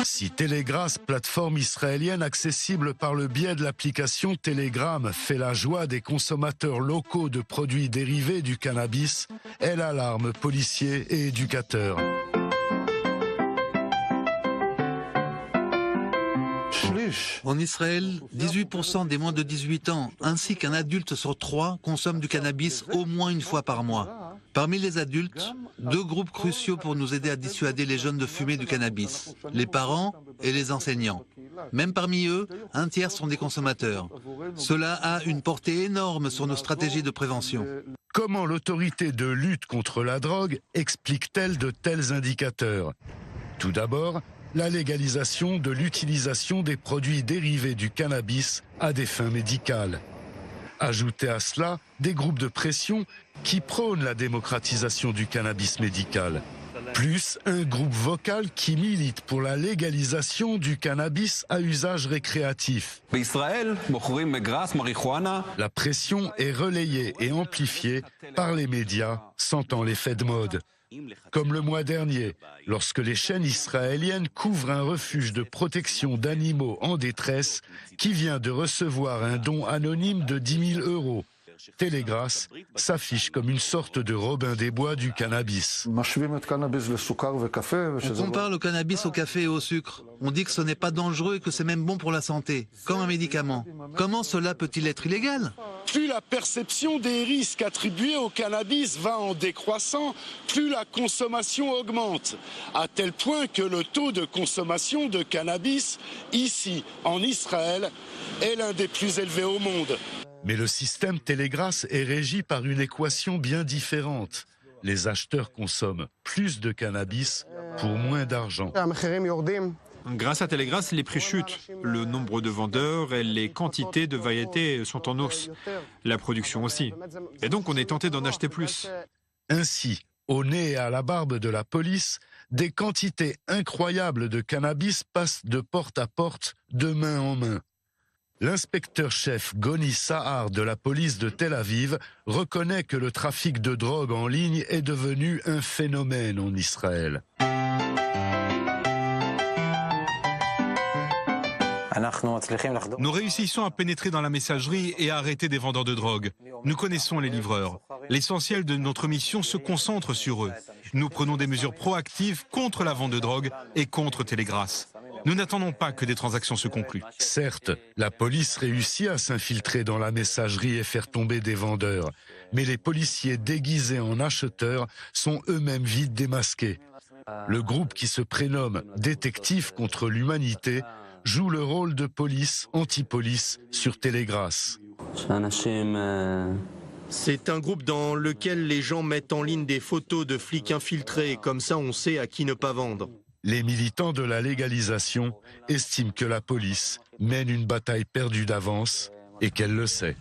Si Telegrass, plateforme israélienne accessible par le biais de l'application Telegram, fait la joie des consommateurs locaux de produits dérivés du cannabis, elle alarme policiers et éducateurs. En Israël, 18% des moins de 18 ans, ainsi qu'un adulte sur 3, consomment du cannabis au moins une fois par mois. Parmi les adultes, 2 groupes cruciaux pour nous aider à dissuader les jeunes de fumer du cannabis, les parents et les enseignants. Même parmi eux, un tiers sont des consommateurs. Cela a une portée énorme sur nos stratégies de prévention. Comment l'autorité de lutte contre la drogue explique-t-elle de tels indicateurs? Tout d'abord, la légalisation de l'utilisation des produits dérivés du cannabis à des fins médicales. Ajoutez à cela des groupes de pression qui prônent la démocratisation du cannabis médical. Plus un groupe vocal qui milite pour la légalisation du cannabis à usage récréatif. La pression est relayée et amplifiée par les médias, sentant l'effet de mode. Comme le mois dernier, lorsque les chaînes israéliennes couvrent un refuge de protection d'animaux en détresse qui vient de recevoir un don anonyme de 10 000 €. Telegrass s'affiche comme une sorte de Robin des Bois du cannabis. On compare le cannabis au café et au sucre. On dit que ce n'est pas dangereux et que c'est même bon pour la santé, comme un médicament. Comment cela peut-il être illégal ? Plus la perception des risques attribués au cannabis va en décroissant, plus la consommation augmente. À tel point que le taux de consommation de cannabis, ici, en Israël, est l'un des plus élevés au monde. Mais le système Telegrass est régi par une équation bien différente. Les acheteurs consomment plus de cannabis pour moins d'argent. Grâce à Telegrass, les prix chutent. Le nombre de vendeurs et les quantités de variétés sont en hausse. La production aussi. Et donc on est tenté d'en acheter plus. Ainsi, au nez et à la barbe de la police, des quantités incroyables de cannabis passent de porte à porte, de main en main. L'inspecteur-chef Goni Sahar de la police de Tel Aviv reconnaît que le trafic de drogue en ligne est devenu un phénomène en Israël. Nous réussissons à pénétrer dans la messagerie et à arrêter des vendeurs de drogue. Nous connaissons les livreurs. L'essentiel de notre mission se concentre sur eux. Nous prenons des mesures proactives contre la vente de drogue et contre Telegrass. Nous n'attendons pas que des transactions se concluent. Certes, la police réussit à s'infiltrer dans la messagerie et faire tomber des vendeurs. Mais les policiers déguisés en acheteurs sont eux-mêmes vite démasqués. Le groupe qui se prénomme Détective contre l'humanité joue le rôle de police anti-police sur Telegrass. C'est un groupe dans lequel les gens mettent en ligne des photos de flics infiltrés, comme ça on sait à qui ne pas vendre. Les militants de la légalisation estiment que la police mène une bataille perdue d'avance et qu'elle le sait.